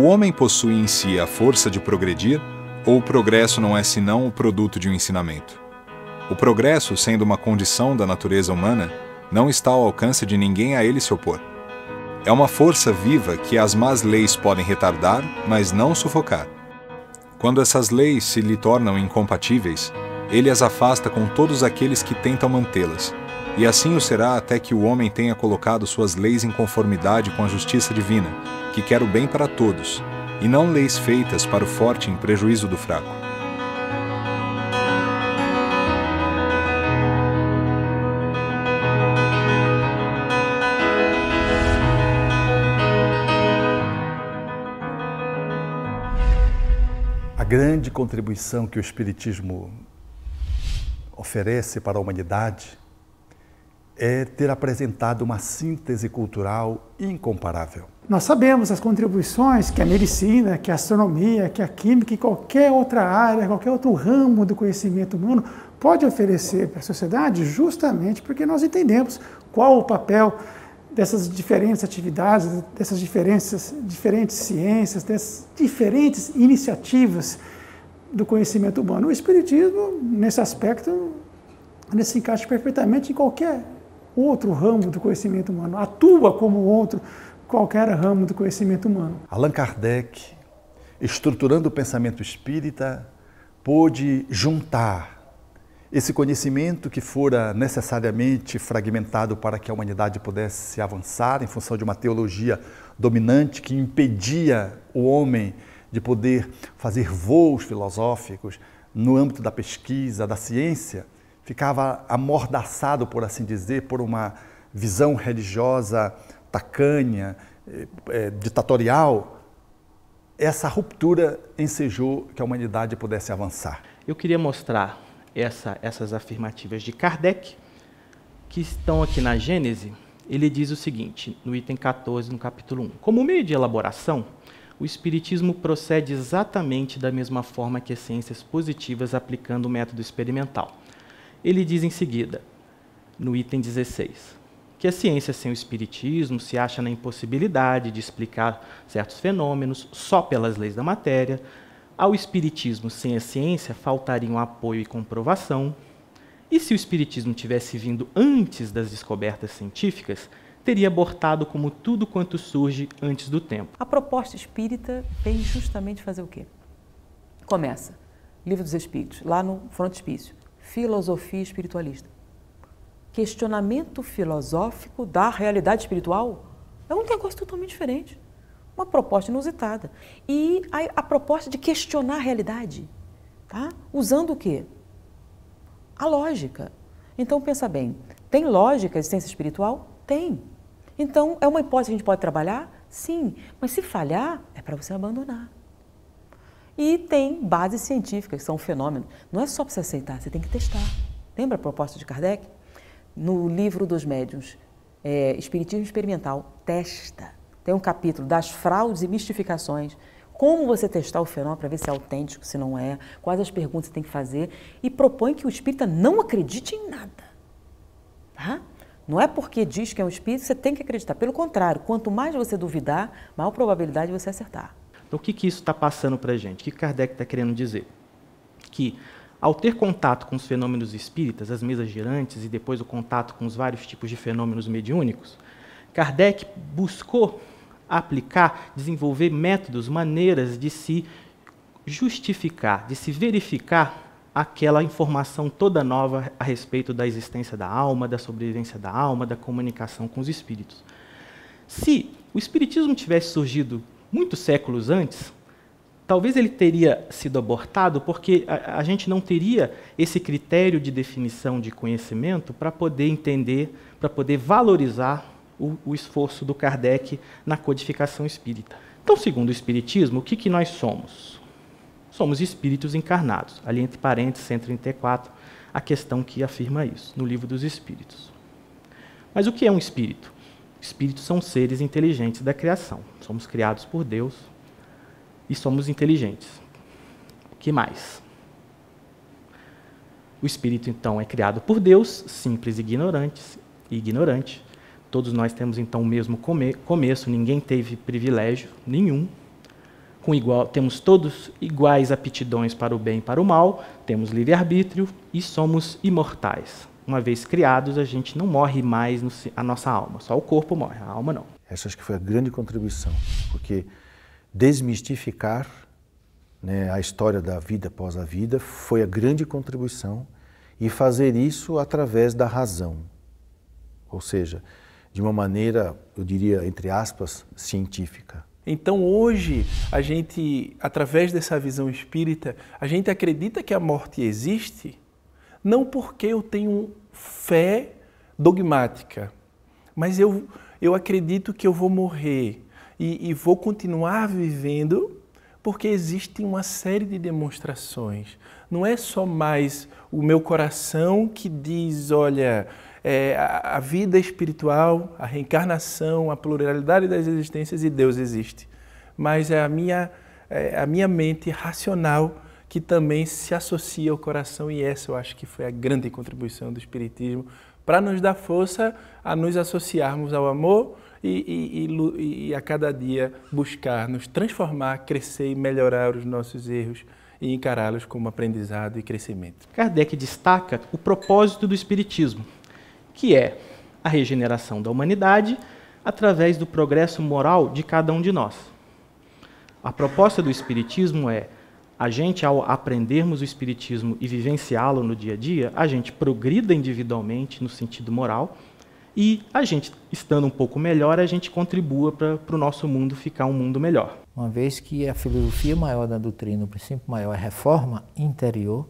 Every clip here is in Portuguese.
homem possui em si a força de progredir, ou o progresso não é senão o produto de um ensinamento? O progresso, sendo uma condição da natureza humana, não está ao alcance de ninguém a ele se opor. É uma força viva que as más leis podem retardar, mas não sufocar. Quando essas leis se lhe tornam incompatíveis, ele as afasta com todos aqueles que tentam mantê-las, e assim o será até que o homem tenha colocado suas leis em conformidade com a justiça divina, que quer o bem para todos, e não leis feitas para o forte em prejuízo do fraco. A grande contribuição que o Espiritismo oferece para a humanidade é ter apresentado uma síntese cultural incomparável. Nós sabemos as contribuições que a medicina, que a astronomia, que a química e qualquer outra área, qualquer outro ramo do conhecimento humano pode oferecer para a sociedade, justamente porque nós entendemos qual o papel dessas diferentes atividades, dessas diferentes ciências, dessas diferentes iniciativas do conhecimento humano. O Espiritismo, nesse aspecto, se encaixa perfeitamente em qualquer outro ramo do conhecimento humano, atua como qualquer ramo do conhecimento humano. Allan Kardec, estruturando o pensamento espírita, pôde juntar esse conhecimento que fora necessariamente fragmentado para que a humanidade pudesse avançar em função de uma teologia dominante que impedia o homem de poder fazer voos filosóficos no âmbito da pesquisa, da ciência, ficava amordaçado, por assim dizer, por uma visão religiosa tacanha, ditatorial. Essa ruptura ensejou que a humanidade pudesse avançar. Eu queria mostrar essas afirmativas de Kardec, que estão aqui na Gênese. Ele diz o seguinte, no item 14, no capítulo 1. Como meio de elaboração, o Espiritismo procede exatamente da mesma forma que as ciências positivas, aplicando o método experimental. Ele diz em seguida, no item 16, que a ciência sem o Espiritismo se acha na impossibilidade de explicar certos fenômenos só pelas leis da matéria. Ao Espiritismo sem a ciência faltariam apoio e comprovação. E se o Espiritismo tivesse vindo antes das descobertas científicas, teria abortado como tudo quanto surge antes do tempo. A proposta espírita vem justamente fazer o quê? Começa, Livro dos Espíritos, lá no frontispício, filosofia espiritualista. Questionamento filosófico da realidade espiritual é um negócio totalmente diferente. Uma proposta inusitada. E a proposta de questionar a realidade, tá? Usando o quê? A lógica. Então, pensa bem, tem lógica a existência espiritual? Tem. Então, é uma hipótese que a gente pode trabalhar? Sim. Mas se falhar, é para você abandonar. E tem bases científicas, que são um fenômeno. Não é só para você aceitar, você tem que testar. Lembra a proposta de Kardec? No livro dos médiuns, Espiritismo Experimental, testa. Tem um capítulo das fraudes e mistificações, como você testar o fenômeno para ver se é autêntico, se não é, quais as perguntas você tem que fazer, e propõe que o espírita não acredite em nada. Tá? Não é porque diz que é um espírito, você tem que acreditar. Pelo contrário, quanto mais você duvidar, maior probabilidade de você acertar. Então, o que isso está passando para a gente? O que Kardec está querendo dizer? Que, ao ter contato com os fenômenos espíritas, as mesas girantes e depois o contato com os vários tipos de fenômenos mediúnicos, Kardec buscou aplicar, desenvolver métodos, maneiras de se justificar, de se verificar aquela informação toda nova a respeito da existência da alma, da sobrevivência da alma, da comunicação com os espíritos. Se o espiritismo tivesse surgido muitos séculos antes, talvez ele teria sido abortado porque a gente não teria esse critério de definição de conhecimento para poder entender, para poder valorizar o esforço do Kardec na codificação espírita. Então, segundo o Espiritismo, o que nós somos? Somos espíritos encarnados. Ali, entre parênteses, 134, a questão que afirma isso, no Livro dos Espíritos. Mas o que é um espírito? Espíritos são seres inteligentes da criação. Somos criados por Deus e somos inteligentes. O que mais? O espírito, então, é criado por Deus, simples e ignorante. Todos nós temos, então, o mesmo começo, ninguém teve privilégio nenhum. temos todos iguais aptidões para o bem e para o mal, temos livre-arbítrio e somos imortais. Uma vez criados, a gente não morre mais a nossa alma, só o corpo morre, a alma não. Essa acho que foi a grande contribuição, porque desmistificar, né, a história da vida após a vida foi a grande contribuição, e fazer isso através da razão, ou seja, de uma maneira, eu diria, entre aspas, científica. Então hoje, a gente, através dessa visão espírita, a gente acredita que a morte existe, não porque eu tenho fé dogmática, mas eu acredito que eu vou morrer e vou continuar vivendo porque existe uma série de demonstrações. Não é só mais o meu coração que diz, olha, a vida espiritual, a reencarnação, a pluralidade das existências e Deus existe. Mas é a minha mente racional que também se associa ao coração, e essa eu acho que foi a grande contribuição do Espiritismo para nos dar força a nos associarmos ao amor e a cada dia buscar nos transformar, crescer e melhorar os nossos erros e encará-los como aprendizado e crescimento. Kardec destaca o propósito do Espiritismo, que é a regeneração da humanidade através do progresso moral de cada um de nós. A proposta do Espiritismo é: a gente, ao aprendermos o Espiritismo e vivenciá-lo no dia a dia, a gente progrida individualmente no sentido moral e a gente, estando um pouco melhor, a gente contribua para o nosso mundo ficar um mundo melhor. Uma vez que a filosofia maior da doutrina, o princípio maior é a reforma interior,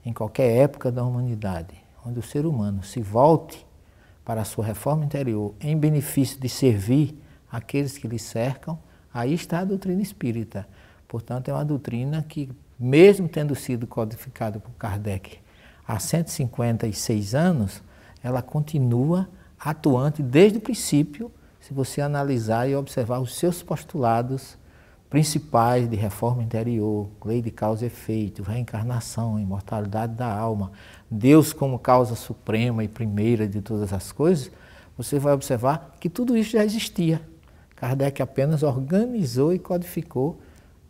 em qualquer época da humanidade, onde o ser humano se volte para a sua reforma interior em benefício de servir aqueles que lhe cercam, aí está a doutrina espírita. Portanto, é uma doutrina que, mesmo tendo sido codificada por Kardec há 156 anos, ela continua atuante desde o princípio, se você analisar e observar os seus postulados principais de reforma interior, lei de causa e efeito, reencarnação, imortalidade da alma, Deus como causa suprema e primeira de todas as coisas, você vai observar que tudo isso já existia. Kardec apenas organizou e codificou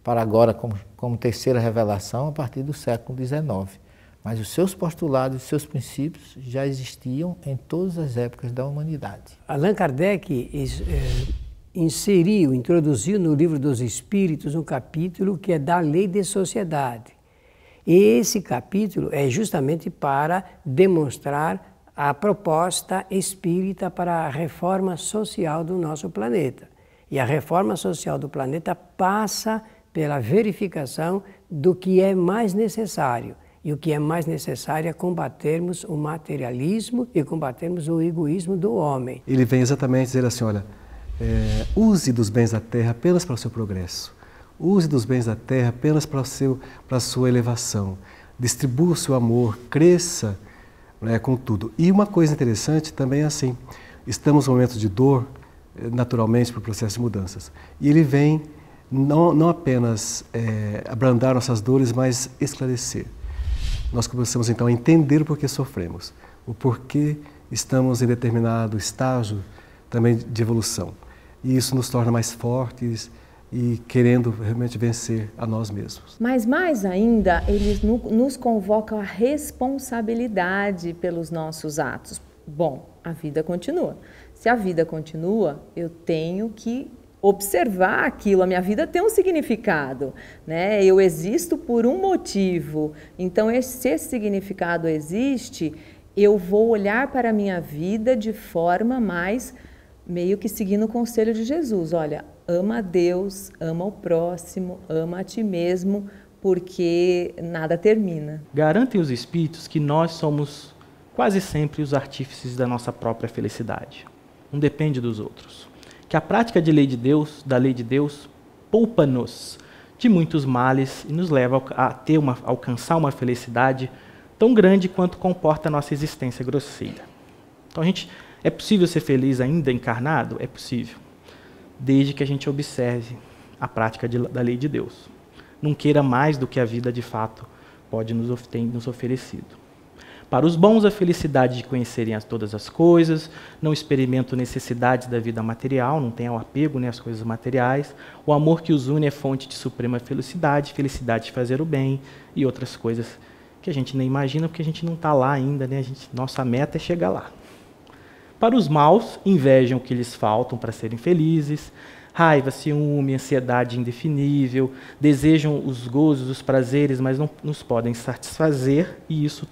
para agora como terceira revelação a partir do século XIX. Mas os seus postulados, os seus princípios já existiam em todas as épocas da humanidade. Allan Kardec introduziu no Livro dos Espíritos um capítulo que é da lei de sociedade. E esse capítulo é justamente para demonstrar a proposta espírita para a reforma social do nosso planeta. E a reforma social do planeta passa pela verificação do que é mais necessário. E o que é mais necessário é combatermos o materialismo e combatermos o egoísmo do homem. Ele vem exatamente dizer assim, olha, use dos bens da terra apenas para o seu progresso. Use dos bens da terra apenas para a sua elevação. Distribua o seu amor, cresça, né, com tudo. E uma coisa interessante também é assim, estamos em momentos de dor, naturalmente, para o processo de mudanças. E ele vem não apenas abrandar nossas dores, mas esclarecer. Nós começamos então a entender o porquê sofremos, o porquê estamos em determinado estágio também de evolução. E isso nos torna mais fortes e querendo realmente vencer a nós mesmos. Mas mais ainda, eles nos convocam à responsabilidade pelos nossos atos. Bom, a vida continua. Se a vida continua, eu tenho que observar aquilo, a minha vida tem um significado, né? Eu existo por um motivo, então se esse significado existe, eu vou olhar para a minha vida de forma mais, meio que seguindo o conselho de Jesus, olha, ama a Deus, ama o próximo, ama a ti mesmo, porque nada termina. Garantem os espíritos que nós somos quase sempre os artífices da nossa própria felicidade, não depende dos outros. Que a prática da lei de Deus, poupa-nos de muitos males e nos leva a alcançar uma felicidade tão grande quanto comporta a nossa existência grosseira. Então, é possível ser feliz ainda encarnado? É possível, desde que a gente observe a prática da lei de Deus. Não queira mais do que a vida de fato pode nos oferecido. Para os bons, a felicidade de conhecerem todas as coisas, não experimentam necessidades da vida material, não têm o apego, né, às coisas materiais. O amor que os une é fonte de suprema felicidade, felicidade de fazer o bem e outras coisas que a gente nem imagina, porque a gente não está lá ainda, né? Nossa meta é chegar lá. Para os maus, invejam o que lhes faltam para serem felizes, raiva, ciúme, ansiedade indefinível, desejam os gozos, os prazeres, mas não nos podem satisfazer, e isso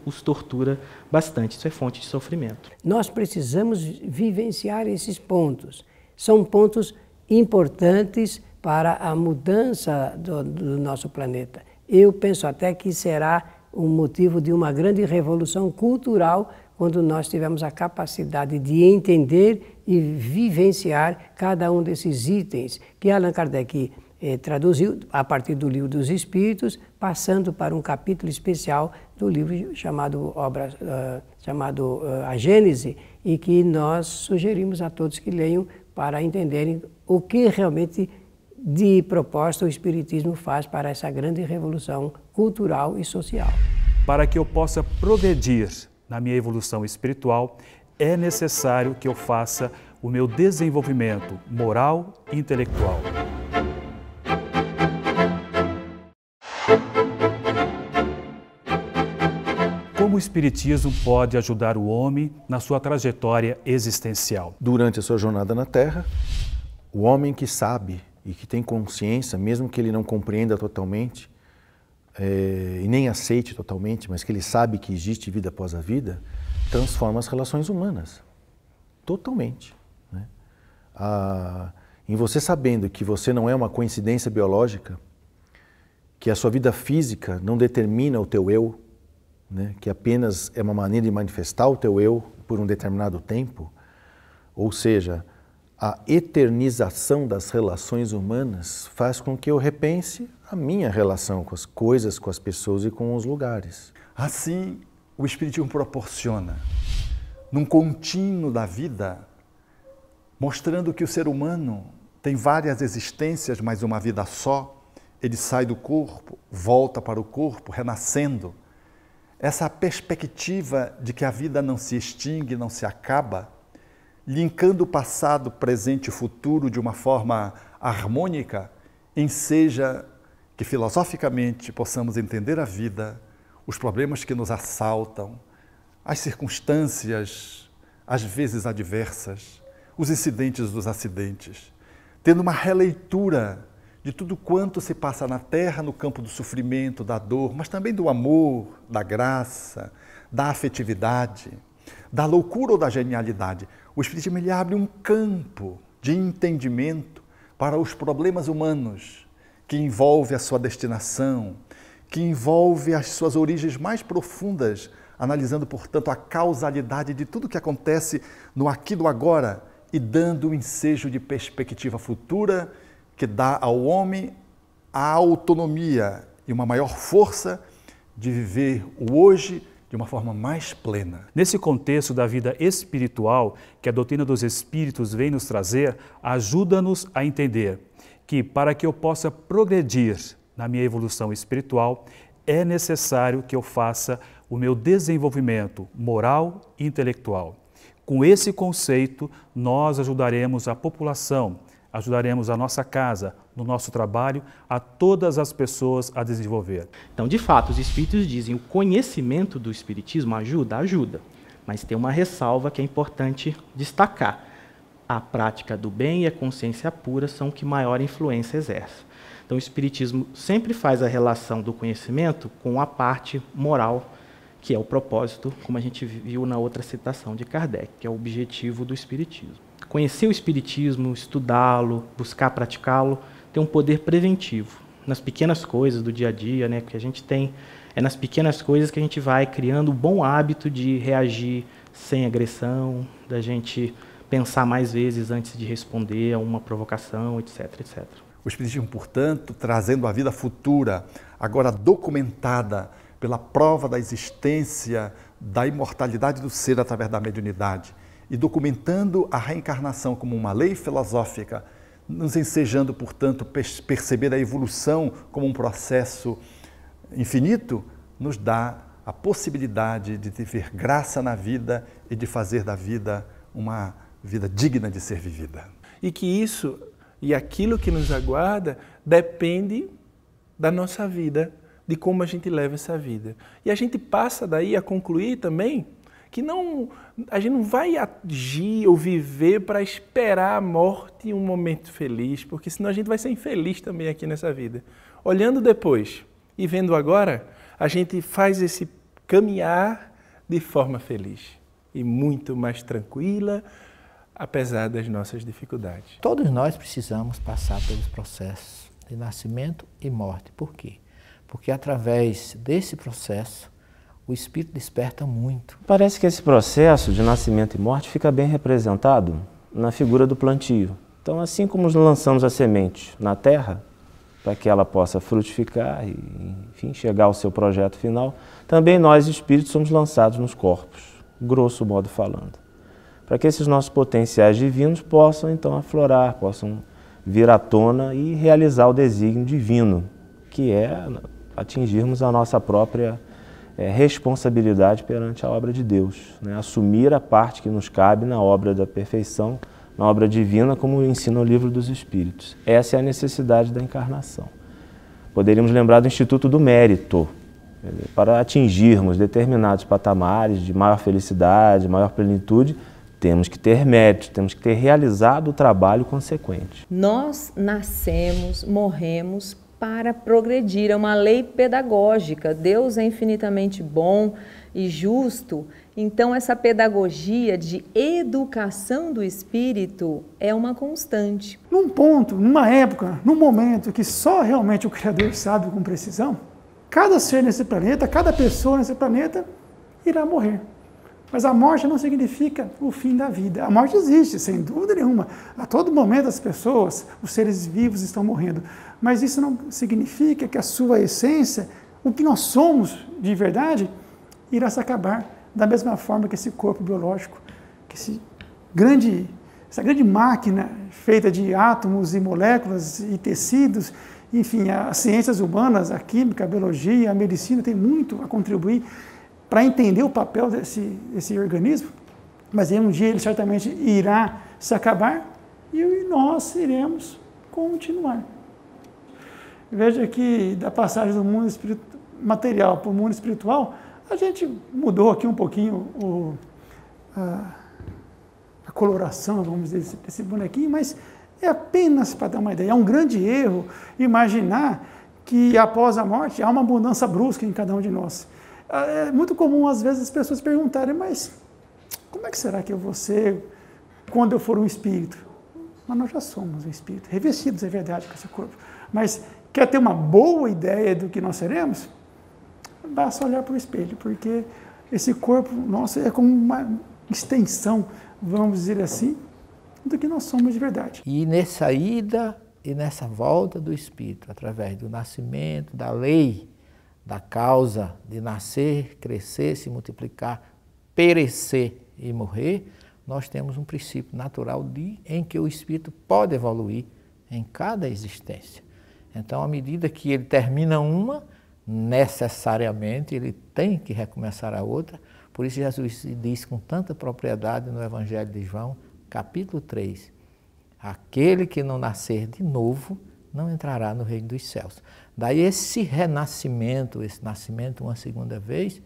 os tortura bastante. Isso é fonte de sofrimento. Nós precisamos vivenciar esses pontos. São pontos importantes para a mudança do nosso planeta. Eu penso até que será um motivo de uma grande revolução cultural quando nós tivermos a capacidade de entender e vivenciar cada um desses itens que Allan Kardec traduziu a partir do Livro dos Espíritos, passando para um capítulo especial do livro chamado A Gênese, e que nós sugerimos a todos que leiam para entenderem o que realmente de proposta o Espiritismo faz para essa grande revolução cultural e social. Para que eu possa progredir na minha evolução espiritual, é necessário que eu faça o meu desenvolvimento moral e intelectual. Como o Espiritismo pode ajudar o homem na sua trajetória existencial? Durante a sua jornada na Terra, o homem que sabe e que tem consciência, mesmo que ele não compreenda totalmente, e nem aceite totalmente, mas que ele sabe que existe vida após a vida, transforma as relações humanas, totalmente. Né? Em você sabendo que você não é uma coincidência biológica, que a sua vida física não determina o teu eu, né? Que apenas é uma maneira de manifestar o teu eu por um determinado tempo, ou seja, a eternização das relações humanas faz com que eu repense a minha relação com as coisas, com as pessoas e com os lugares. Assim, o Espiritismo proporciona, num contínuo da vida, mostrando que o ser humano tem várias existências, mas uma vida só. Ele sai do corpo, volta para o corpo, renascendo. Essa perspectiva de que a vida não se extingue, não se acaba, linkando o passado, presente e futuro de uma forma harmônica, enseja que filosoficamente possamos entender a vida, os problemas que nos assaltam, as circunstâncias, às vezes adversas, os incidentes dos acidentes, tendo uma releitura de tudo quanto se passa na Terra, no campo do sofrimento, da dor, mas também do amor, da graça, da afetividade, da loucura ou da genialidade. O Espiritismo ele abre um campo de entendimento para os problemas humanos, que envolve a sua destinação, que envolve as suas origens mais profundas, analisando, portanto, a causalidade de tudo que acontece no aqui e no agora e dando um ensejo de perspectiva futura que dá ao homem a autonomia e uma maior força de viver o hoje de uma forma mais plena. Nesse contexto da vida espiritual que a doutrina dos Espíritos vem nos trazer, ajuda-nos a entender que, para que eu possa progredir na minha evolução espiritual, é necessário que eu faça o meu desenvolvimento moral e intelectual. Com esse conceito, nós ajudaremos a população, ajudaremos a nossa casa, no nosso trabalho, a todas as pessoas a desenvolver. Então, de fato, os Espíritos dizem que o conhecimento do Espiritismo ajuda, mas tem uma ressalva que é importante destacar. A prática do bem e a consciência pura são o que maior influência exerce. Então, o Espiritismo sempre faz a relação do conhecimento com a parte moral, que é o propósito, como a gente viu na outra citação de Kardec, que é o objetivo do Espiritismo. Conhecer o Espiritismo, estudá-lo, buscar praticá-lo, tem um poder preventivo nas pequenas coisas do dia a dia, né, que a gente tem. É nas pequenas coisas que a gente vai criando o bom hábito de reagir sem agressão, da gente pensar mais vezes antes de responder a uma provocação, etc, etc. O Espiritismo, portanto, trazendo a vida futura, agora documentada pela prova da existência da imortalidade do ser através da mediunidade, e documentando a reencarnação como uma lei filosófica, nos ensejando, portanto, perceber a evolução como um processo infinito, nos dá a possibilidade de ter graça na vida e de fazer da vida uma vida digna de ser vivida. E que isso e aquilo que nos aguarda depende da nossa vida, de como a gente leva essa vida. E a gente passa daí a concluir também que a gente não vai agir ou viver para esperar a morte e um momento feliz, porque senão a gente vai ser infeliz também aqui nessa vida. Olhando depois e vendo agora, a gente faz esse caminhar de forma feliz e muito mais tranquila, apesar das nossas dificuldades. Todos nós precisamos passar pelos processos de nascimento e morte. Por quê? Porque através desse processo, o espírito desperta muito. Parece que esse processo de nascimento e morte fica bem representado na figura do plantio. Então, assim como lançamos a semente na terra, para que ela possa frutificar e, enfim, chegar ao seu projeto final, também nós, espíritos, somos lançados nos corpos, grosso modo falando, para que esses nossos potenciais divinos possam, então, aflorar, possam vir à tona e realizar o desígnio divino, que é atingirmos a nossa própria responsabilidade perante a obra de Deus, né? Assumir a parte que nos cabe na obra da perfeição, na obra divina, como ensina o Livro dos Espíritos. Essa é a necessidade da encarnação. Poderíamos lembrar do Instituto do Mérito, para atingirmos determinados patamares de maior felicidade, maior plenitude, temos que ter mérito, temos que ter realizado o trabalho consequente. Nós nascemos, morremos para progredir, é uma lei pedagógica. Deus é infinitamente bom e justo, então essa pedagogia de educação do espírito é uma constante. Num ponto, numa época, num momento que só realmente o Criador sabe com precisão, cada ser nesse planeta, cada pessoa nesse planeta irá morrer. Mas a morte não significa o fim da vida. A morte existe, sem dúvida nenhuma. A todo momento as pessoas, os seres vivos estão morrendo. Mas isso não significa que a sua essência, o que nós somos de verdade, irá se acabar. Da mesma forma que esse corpo biológico, que essa grande máquina feita de átomos e moléculas e tecidos, enfim, as ciências humanas, a química, a biologia, a medicina tem muito a contribuir para entender o papel desse organismo, mas um dia ele certamente irá se acabar e nós iremos continuar. Veja que da passagem do mundo material para o mundo espiritual, a gente mudou aqui um pouquinho a coloração, vamos dizer, desse bonequinho, mas é apenas para dar uma ideia. É um grande erro imaginar que após a morte há uma mudança brusca em cada um de nós. É muito comum, às vezes, as pessoas perguntarem, mas como é que será que eu vou ser quando eu for um espírito? Mas nós já somos um espírito, revestidos, é verdade, com esse corpo. Mas quer ter uma boa ideia do que nós seremos? Basta olhar para o espelho, porque esse corpo nosso é como uma extensão, vamos dizer assim, do que nós somos de verdade. E nessa ida e nessa volta do espírito, através do nascimento, da lei, da causa de nascer, crescer, se multiplicar, perecer e morrer, nós temos um princípio natural em que o espírito pode evoluir em cada existência. Então, à medida que ele termina uma, necessariamente ele tem que recomeçar a outra. Por isso Jesus diz com tanta propriedade no Evangelho de João, capítulo 3, aquele que não nascer de novo não entrará no reino dos céus. Daí esse renascimento, esse nascimento uma segunda vez,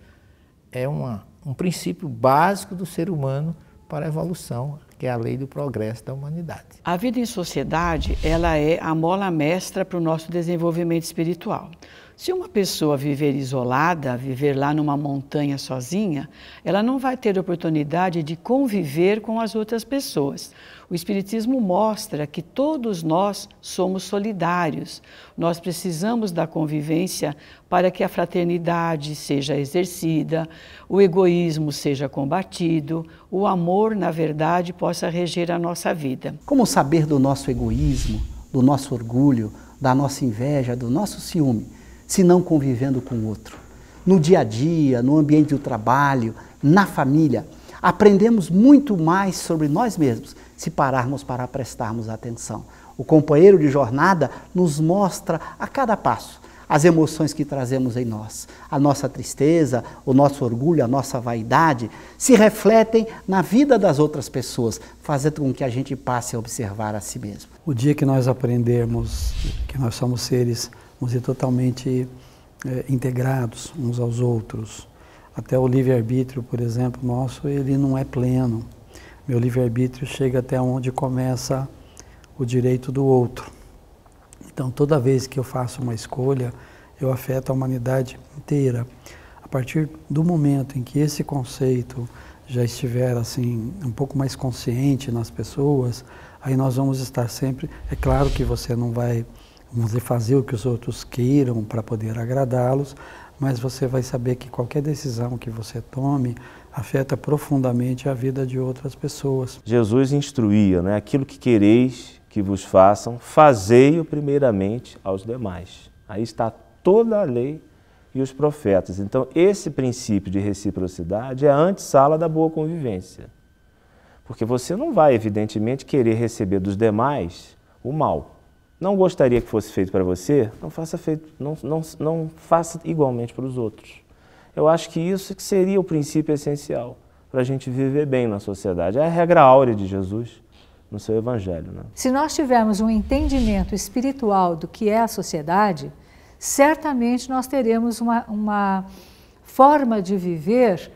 é um princípio básico do ser humano para a evolução, que é a lei do progresso da humanidade. A vida em sociedade, ela é a mola mestra para o nosso desenvolvimento espiritual. Se uma pessoa viver isolada, viver lá numa montanha sozinha, ela não vai ter oportunidade de conviver com as outras pessoas. O Espiritismo mostra que todos nós somos solidários. Nós precisamos da convivência para que a fraternidade seja exercida, o egoísmo seja combatido, o amor, na verdade, possa reger a nossa vida. Como saber do nosso egoísmo, do nosso orgulho, da nossa inveja, do nosso ciúme, se não convivendo com o outro? No dia a dia, no ambiente do trabalho, na família, aprendemos muito mais sobre nós mesmos se pararmos para prestarmos atenção. O companheiro de jornada nos mostra a cada passo as emoções que trazemos em nós, a nossa tristeza, o nosso orgulho, a nossa vaidade, se refletem na vida das outras pessoas, fazendo com que a gente passe a observar a si mesmo. O dia que nós aprendermos que nós somos seres, vamos dizer, totalmente integrados uns aos outros, até o livre-arbítrio, por exemplo, nosso, ele não é pleno. Meu livre-arbítrio chega até onde começa o direito do outro. Então, toda vez que eu faço uma escolha, eu afeto a humanidade inteira. A partir do momento em que esse conceito já estiver assim um pouco mais consciente nas pessoas, aí nós vamos estar sempre... É claro que você não vai, vamos dizer, fazer o que os outros queiram para poder agradá-los, mas você vai saber que qualquer decisão que você tome afeta profundamente a vida de outras pessoas. Jesus instruía, né? Aquilo que quereis que vos façam, fazei-o primeiramente aos demais. Aí está toda a lei e os profetas. Então, esse princípio de reciprocidade é a antessala da boa convivência. Porque você não vai, evidentemente, querer receber dos demais o mal. Não gostaria que fosse feito para você, não faça igualmente para os outros. Eu acho que isso que seria o princípio essencial para a gente viver bem na sociedade. É a regra áurea de Jesus no seu Evangelho, né? Se nós tivermos um entendimento espiritual do que é a sociedade, certamente nós teremos uma forma de viver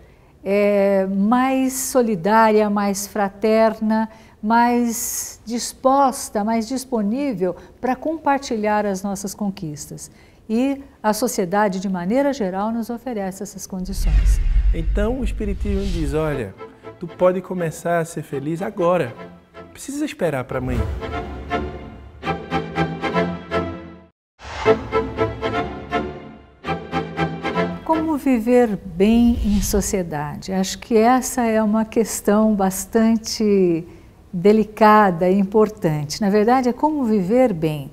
mais solidária, mais fraterna, mais disposta, mais disponível para compartilhar as nossas conquistas. E a sociedade, de maneira geral, nos oferece essas condições. Então o Espiritismo diz, olha, tu pode começar a ser feliz agora. Não precisa esperar para amanhã. Como viver bem em sociedade? Acho que essa é uma questão bastante delicada e importante. Na verdade, é como viver bem.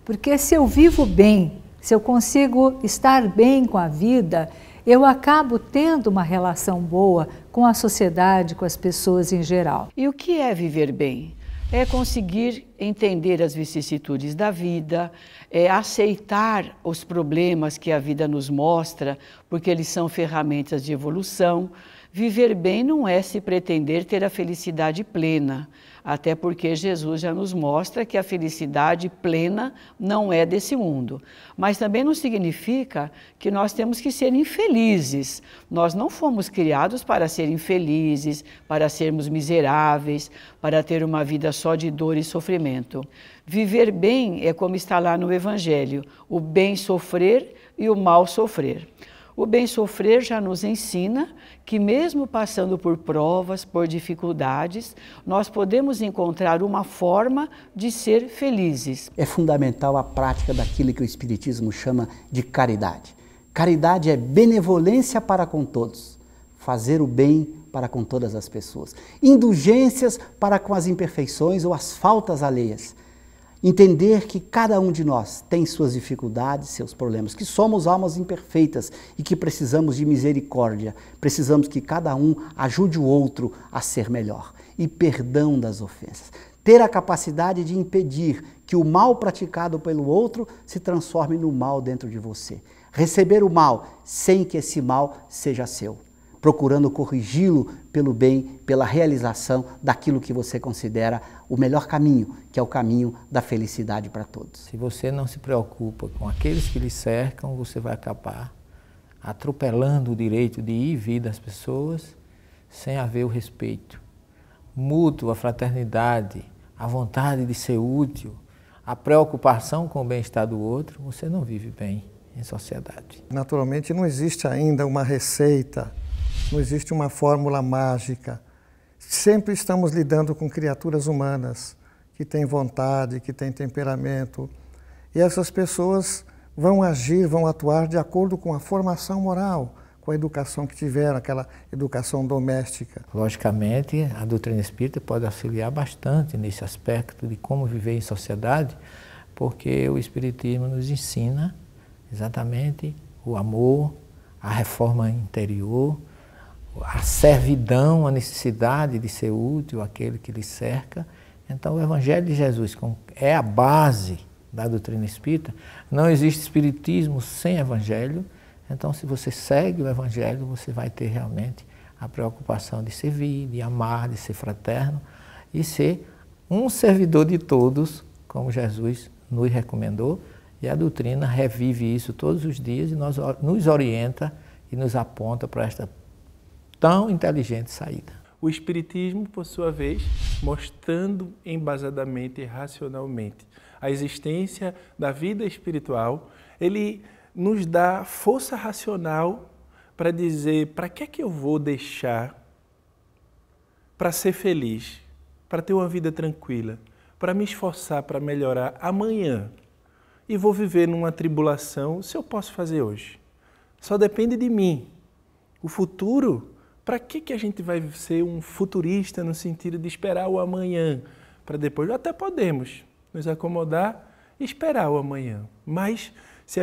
Porque se eu vivo bem, se eu consigo estar bem com a vida, eu acabo tendo uma relação boa com a sociedade, com as pessoas em geral. E o que é viver bem? É conseguir entender as vicissitudes da vida, é aceitar os problemas que a vida nos mostra, porque eles são ferramentas de evolução. Viver bem não é se pretender ter a felicidade plena, até porque Jesus já nos mostra que a felicidade plena não é desse mundo. Mas também não significa que nós temos que ser infelizes. Nós não fomos criados para ser infelizes, para sermos miseráveis, para ter uma vida só de dor e sofrimento. Viver bem é como está lá no Evangelho, o bem sofrer e o mal sofrer. O bem sofrer já nos ensina que mesmo passando por provas, por dificuldades, nós podemos encontrar uma forma de ser felizes. É fundamental a prática daquilo que o Espiritismo chama de caridade. Caridade é benevolência para com todos, fazer o bem para com todas as pessoas. Indulgências para com as imperfeições ou as faltas alheias. Entender que cada um de nós tem suas dificuldades, seus problemas, que somos almas imperfeitas e que precisamos de misericórdia, precisamos que cada um ajude o outro a ser melhor. E perdão das ofensas. Ter a capacidade de impedir que o mal praticado pelo outro se transforme no mal dentro de você. Receber o mal sem que esse mal seja seu. Procurando corrigi-lo pelo bem, pela realização daquilo que você considera o melhor caminho, que é o caminho da felicidade para todos. Se você não se preocupa com aqueles que lhe cercam, você vai acabar atropelando o direito de ir e vir das pessoas sem haver o respeito mútuo, a fraternidade, a vontade de ser útil, a preocupação com o bem-estar do outro. Você não vive bem em sociedade. Naturalmente não existe ainda uma receita, não existe uma fórmula mágica. Sempre estamos lidando com criaturas humanas que têm vontade, que têm temperamento. E essas pessoas vão agir, vão atuar de acordo com a formação moral, com a educação que tiveram, aquela educação doméstica. Logicamente, a doutrina espírita pode auxiliar bastante nesse aspecto de como viver em sociedade, porque o Espiritismo nos ensina exatamente o amor, a reforma interior, a servidão, a necessidade de ser útil àquele que lhe cerca. Então o Evangelho de Jesus é a base da doutrina espírita, não existe espiritismo sem evangelho. Então, se você segue o evangelho, você vai ter realmente a preocupação de servir, de amar, de ser fraterno e ser um servidor de todos, como Jesus nos recomendou, e a doutrina revive isso todos os dias e nos orienta e nos aponta para esta tão inteligente saída. O Espiritismo, por sua vez, mostrando embasadamente e racionalmente a existência da vida espiritual, ele nos dá força racional para dizer para que é que eu vou deixar para ser feliz, para ter uma vida tranquila, para me esforçar para melhorar amanhã e vou viver numa tribulação se eu posso fazer hoje. Só depende de mim. O futuro, para que a gente vai ser um futurista no sentido de esperar o amanhã para depois? Até podemos nos acomodar e esperar o amanhã, mas se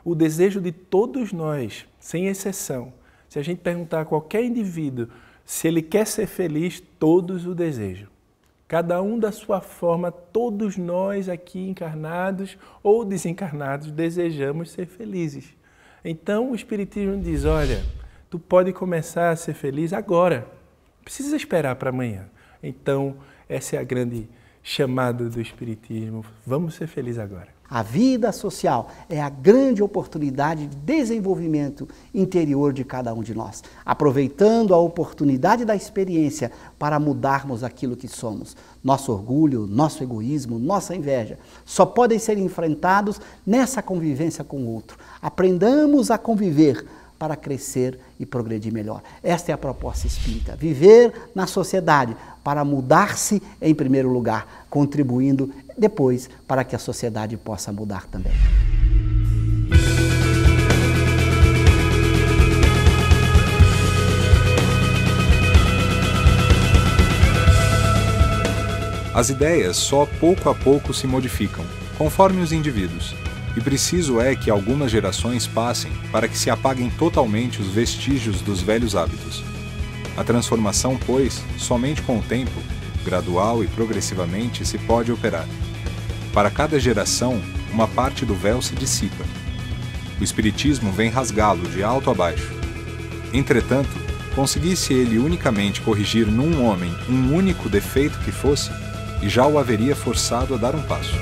o desejo de todos nós, sem exceção, se a gente perguntar a qualquer indivíduo se ele quer ser feliz, todos o desejam. Cada um da sua forma, todos nós aqui encarnados ou desencarnados desejamos ser felizes. Então o Espiritismo diz, olha, tu pode começar a ser feliz agora, não precisa esperar para amanhã. Então essa é a grande chamada do Espiritismo, vamos ser felizes agora. A vida social é a grande oportunidade de desenvolvimento interior de cada um de nós, aproveitando a oportunidade da experiência para mudarmos aquilo que somos. Nosso orgulho, nosso egoísmo, nossa inveja só podem ser enfrentados nessa convivência com o outro. Aprendamos a conviver para crescer e progredir melhor. Esta é a proposta espírita, viver na sociedade para mudar-se em primeiro lugar, contribuindo depois para que a sociedade possa mudar também. As ideias só pouco a pouco se modificam, conforme os indivíduos. E preciso é que algumas gerações passem para que se apaguem totalmente os vestígios dos velhos hábitos. A transformação, pois, somente com o tempo, gradual e progressivamente, se pode operar. Para cada geração, uma parte do véu se dissipa. O Espiritismo vem rasgá-lo de alto a baixo. Entretanto, conseguisse ele unicamente corrigir num homem um único defeito que fosse, e já o haveria forçado a dar um passo.